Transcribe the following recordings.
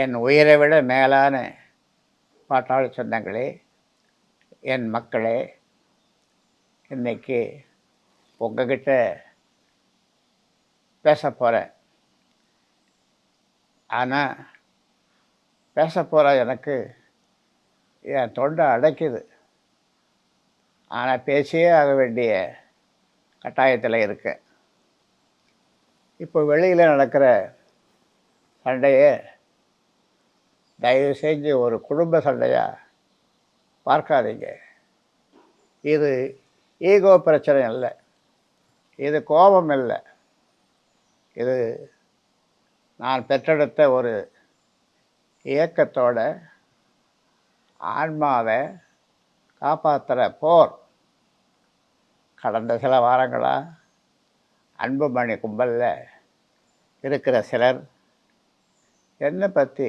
என் உயிரை விட மேலான பாட்டாளி சொந்தங்களே, என் மக்களே, இன்னைக்கு உங்ககிட்ட பேசப் போறேன். ஆனா, பேசப் போற எனக்கு என் தொண்டை அடைக்குது. ஆனா, பேசியே ஆக வேண்டிய கட்டாயத்தில் இருக்கேன். இப்போ வெளியில நடக்கிற சண்டைய தயவு செஞ்சு ஒரு குடும்ப சண்டையா பார்க்காதீங்க. இது ஈகோ பிரச்சனை இல்ல. இது கோபம் இல்ல. இது நான் பெற்றெடுத்த ஒரு இயக்கத்தோட ஆன்மாவை காப்பாத்துற போர். கடந்த சில வாரங்களா அன்புமணி கும்பல்ல இருக்கிற சிலர் என்னை பற்றி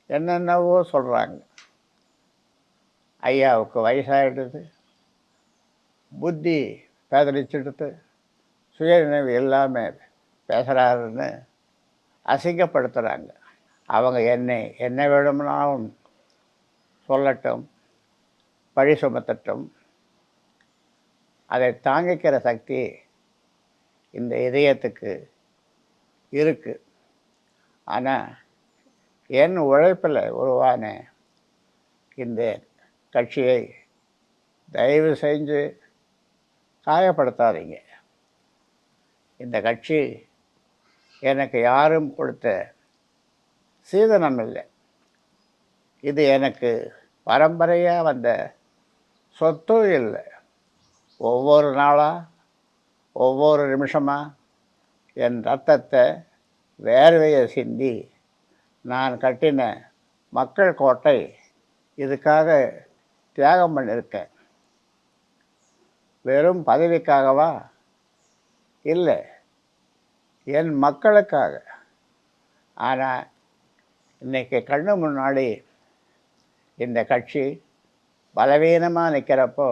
என்னென்னவோ சொல்கிறாங்க. ஐயாவுக்கு வயசாகிடுது, புத்தி பேதலிச்சுடுது, சுயநினைவு இல்லாமல் பேசுகிறாருன்னு அசிங்கப்படுத்துகிறாங்க. அவங்க என்ன வேணும்னாலும் சொல்லட்டும், பழி சுமத்தட்டும். அதை தாங்கிக்கிற சக்தி இந்த இதயத்துக்கு இருக்குது. ஆனால் என் உழைப்பில் உருவான இந்த கட்சியை தயவு செஞ்சு காயப்படுத்தாதீங்க. இந்த கட்சி எனக்கு யாரும் கொடுத்த சீதனம் இல்லை. இது எனக்கு பரம்பரையாக வந்த சொத்தும் இல்லை. ஒவ்வொரு நாளாக, ஒவ்வொரு நிமிஷமாக என் ரத்தத்தை வேர்வையை சிந்தி நான் கட்டின மக்கள் கோட்டை இதுக்காக தியாகம் பண்ணியிருக்கேன். வெறும் பதவிக்காகவா? இல்லை, என் மக்களுக்காக. ஆனால் இன்றைக்கி கண்ணு முன்னாடி இந்த கட்சி பலவீனமாக நிற்கிறப்போ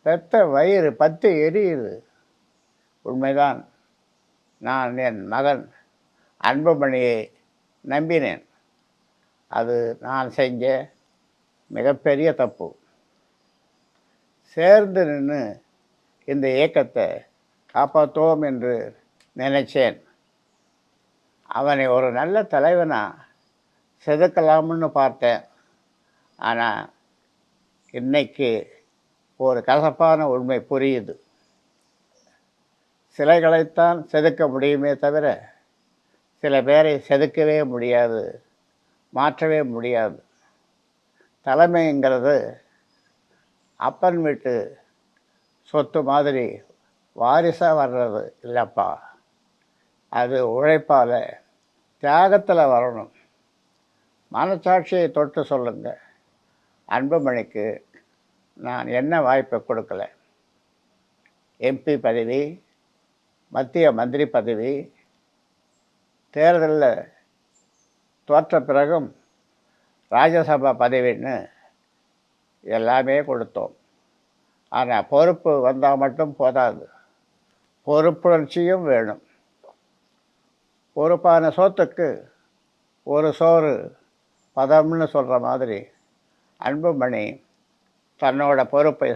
பெத்த வயிறு பத்து எரியுது. உண்மைதான், நான் என் மகன் அன்புமணியை நம்பினேன். அது நான் செஞ்ச மிகப்பெரிய தப்பு. சேர்ந்து நின்று இந்த இயக்கத்தை காப்பாற்றுவோம் என்று நினைச்சேன். அவனை ஒரு நல்ல தலைவனாக செதுக்கலாம்னு பார்த்தேன். ஆனால் இன்னைக்கு ஒரு கசப்பான உண்மை புரியுது. சிலைகளைத்தான் செதுக்க முடியுமே தவிர சில பேரை செதுக்கவே முடியாது, மாற்றவே முடியாது. தலைமைங்கிறது அப்பன் வீட்டு சொத்து மாதிரி வாரிசாக வர்றது இல்லைப்பா. அது உழைப்பால், தியாகத்தில் வரணும். மனசாட்சியை தொட்டு சொல்லுங்க, அன்புமணிக்கு நான் என்ன வாய்ப்பை கொடுக்கல? எம்பி பதவி, மத்திய மந்திரி பதவி, தேர்தலில் தோற்ற பிறகும் ராஜ்யசபா பதவின்னு எல்லாமே கொடுத்தோம். ஆனால் பொறுப்பு வந்தால் மட்டும் போதாது, பொறுப்புணர்ச்சியும் வேணும். பொறுப்பான சோத்துக்கு ஒரு சோறு பதம்னு சொல்கிற மாதிரி அன்புமணி தன்னோட பொறுப்பை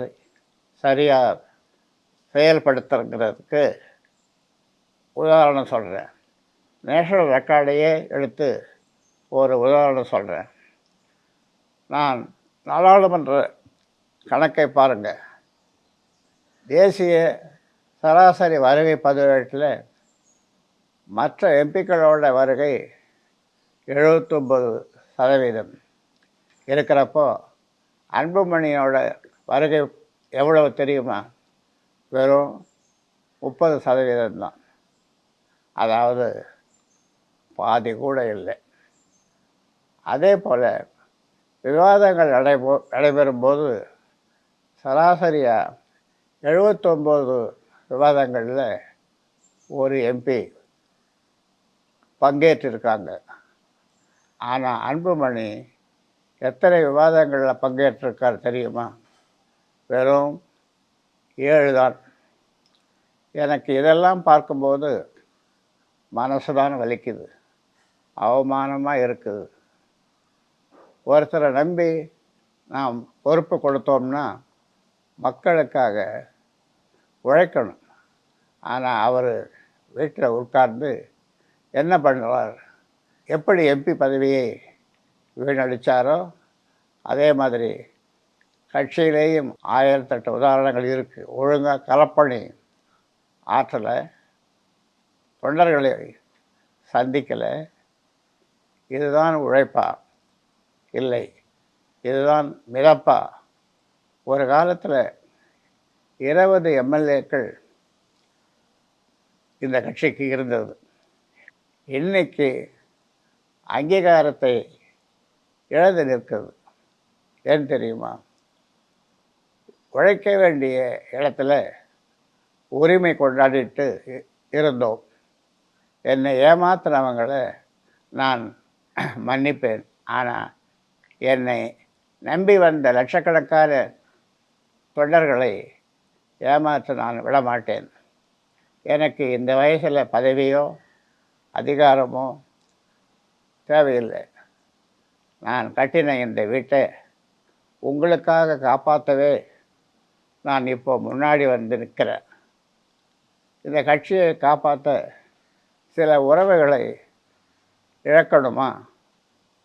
சரியாக செயல்படுத்துறதுக்கு உதாரணம் சொல்கிறேன். நேஷனல் ரெக்கார்டையே எடுத்து ஒரு உதாரணம் சொல்கிறேன். நான் நாடாளுமன்ற கணக்கை பாருங்கள். தேசிய சராசரி வருகை பதிவேட்டில் மற்ற எம்பிக்களோட வருகை 79% இருக்கிறப்போ அன்புமணியோட வருகை எவ்வளவு தெரியுமா? வெறும் 30% தான். அதாவது பாதி கூட இல்லை. அதே போல் விவாதங்கள் நடைபெறும்போது சராசரியாக 79 விவாதங்களில் ஒரு எம்பி பங்கேற்றிருக்காங்க. ஆனால் அன்புமணி எத்தனை விவாதங்களில் பங்கேற்றிருக்கார் தெரியுமா? வெறும் 7 தான். எனக்கு இதெல்லாம் பார்க்கும்போது மனசு தான் வலிக்குது. அவமானமாக இருக்குது. ஒருத்தரை நம்பி நாம் பொறுப்பு கொடுத்தோம்னா மக்களுக்காக உழைக்கணும். ஆனால் அவர் வீட்டில் உட்கார்ந்து என்ன பண்ணுவார்? எப்படி எம்பி பதவியை வீணடித்தாரோ அதே மாதிரி கட்சியிலேயும் 1008 உதாரணங்கள் இருக்குது. ஒழுங்காக களப்பணி ஆற்றலை, தொண்டர்களை சந்திக்கலை. இதுதான் உழைப்பா? இல்லை, இதுதான் மிதப்பா? ஒரு காலத்தில் 20 எம்எல்ஏக்கள் இந்த கட்சிக்கு இருந்தது. இன்னைக்கு அங்கீகாரத்தை இழந்து நிற்கிறது. ஏன் தெரியுமா? உழைக்க வேண்டிய இடத்துல உரிமை கொண்டாடிட்டு இருந்தோம். என்னை ஏமாத்தினவங்களை நான் மன்னிப்பேன். ஆனால் என்னை நம்பி வந்த லட்சக்கணக்கான தொண்டர்களை ஏமாற்ற நான் விடமாட்டேன். எனக்கு இந்த வயசில் பதவியோ அதிகாரமோ தேவையில்லை. நான் கட்டின இந்த வீட்டை உங்களுக்காக காப்பாற்றவே நான் இப்போ முன்னாடி வந்து நிற்கிறேன். இந்த கட்சியை காப்பாற்ற சில உறவுகளை இழக்கணுமா?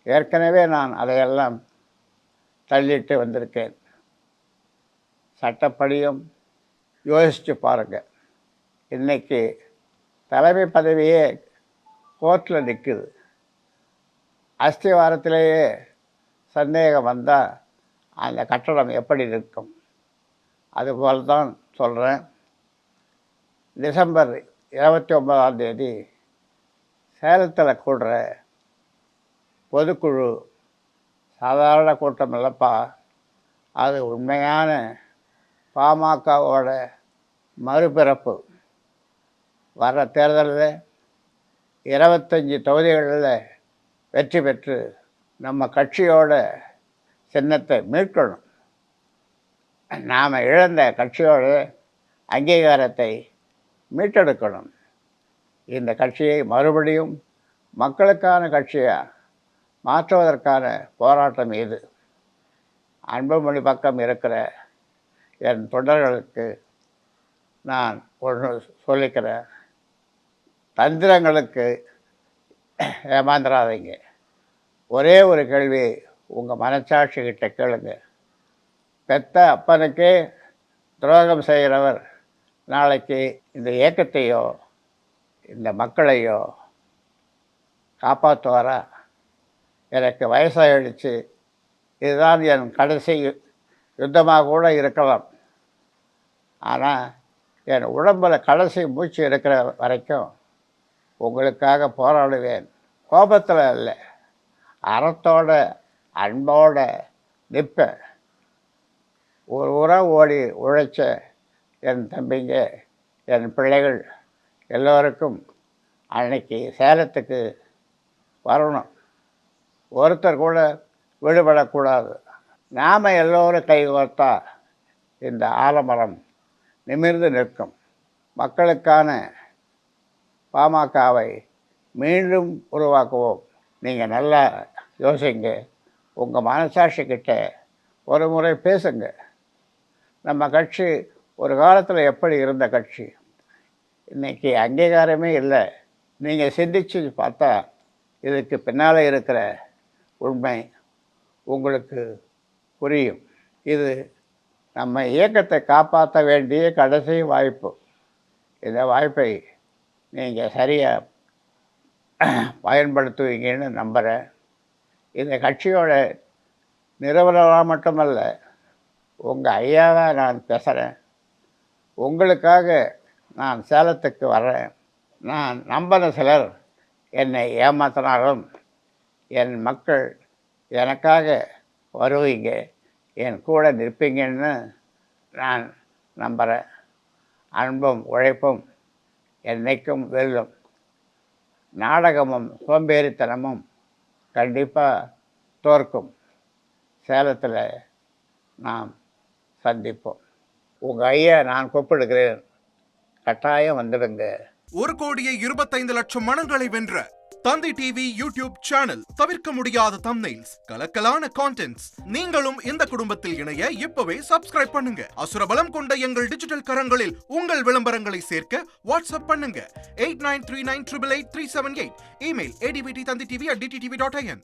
ஏற்கனவே நான் அதையெல்லாம் தள்ளிட்டு வந்திருக்கேன். சட்டப்படியும் யோசித்து பாருங்கள். இன்றைக்கி தலைமை பதவியே கோர்ட்டில் நிற்குது. அஸ்திவாரத்திலேயே சந்தேகம் வந்தால் அந்த கட்டடம் எப்படி நிற்கும்? அதுபோல் தான் சொல்கிறேன். டிசம்பர் 29 சேலத்தில் கூடுற பொதுக்குழு சாதாரண கூட்டம் இல்லைப்பா. அது உண்மையான பாமகவோட மறுபிறப்பு. வர தேர்தலில் 25 தொகுதிகளில் வெற்றி பெற்று நம்ம கட்சியோட சின்னத்தை மீட்கணும். நாம் இழந்த கட்சியோட அங்கீகாரத்தை மீட்டெடுக்கணும். இந்த கட்சியை மறுபடியும் மக்களுக்கான கட்சியாக மாற்றுவதற்கான போராட்டம் இது. அன்புமணி பக்கம் இருக்கிற என் தொண்டர்களுக்கு நான் ஒன்று சொல்லிக்கிறேன். தந்திரங்களுக்கு ஏமாந்துடாதீங்க. ஒரே ஒரு கேள்வி உங்கள் மனச்சாட்சிக்கிட்ட கேளுங்க. பெத்த அப்பனுக்கே துரோகம் செய்கிறவர் நாளைக்கு இந்த இயக்கத்தையோ இந்த மக்களையோ காப்பாற்றுவாரா? எனக்கு வயசாகிடுச்சு, இதுதான் என் கடைசி யுத்தமாக கூட இருக்கலாம். ஆனால் என் உடம்பில் கடைசி மூச்சு இருக்கிற வரைக்கும் உங்களுக்காக போராடுவேன். கோபத்தில் இல்லை, அறத்தோட அன்போட நிற்பேன். ஒரு உரம் ஓடி உழைச்ச என் தம்பிங்க, என் பிள்ளைகள் எல்லோருக்கும் அன்னைக்கு சேலத்துக்கு வரணும். ஒருத்தர் கூட விடுபடக்கூடாது. நாம் எல்லோரும் கைகோர்த்தா இந்த ஆலமரம் நிமிர்ந்து நிற்கும். மக்களுக்கான பாமகவை மீண்டும் உருவாக்குவோம். நீங்கள் நல்லா யோசிங்க. உங்கள் மனசாட்சிக்கிட்ட ஒரு முறை பேசுங்க. நம்ம கட்சி ஒரு காலத்தில் எப்படி இருந்த கட்சி, இன்றைக்கி அங்கீகாரமே இல்லை. நீங்கள் சிந்திச்சு பார்த்தா இதுக்கு பின்னால் இருக்கிற உண்மை உங்களுக்கு புரியும். இது நம்ம இயக்கத்தை காப்பாற்ற வேண்டிய கடைசி வாய்ப்பு. இந்த வாய்ப்பை நீங்கள் சரியாக பயன்படுத்துவீங்கன்னு நம்புகிறேன். இந்த கட்சியோட நிறுவனராக மட்டுமல்ல, உங்கள் ஐயாவாக நான் பேசுகிறேன். உங்களுக்காக நான் சேலத்துக்கு வர்றேன். நான் நம்பின சிலர் என்னை ஏமாத்தினாலும் என் மக்கள் எனக்காக வருவீங்க, என் கூட நிற்பீங்கன்னு நான் நம்புகிறேன். அன்பும் உழைப்பும் என்றைக்கும் வெல்லும். நாடகமும் சோம்பேறித்தனமும் கண்டிப்பாக தோற்கும். சேலத்தில் நாம் சந்திப்போம். உங்கள் ஐயா நான் கூப்பிடுகிறேன், கட்டாயம் வந்துடுங்க. 1,25,00,000 மனங்களை வென்ற தந்தி டிவி யூடியூப் சேனல், தவிர்க்க முடியாத தம்ப்நெயில்ஸ், கலக்கலான கான்டென்ட்ஸ். நீங்களும் இந்த குடும்பத்தில் இணைய இப்பவே சப்ஸ்கிரைப் பண்ணுங்க. அசுரபலம் கொண்ட எங்கள் டிஜிட்டல் கரங்களில் உங்கள் விளம்பரங்களை சேர்க்க வாட்ஸ்அப் பண்ணுங்க 8939888378. Email advtthanditv@dttv.in.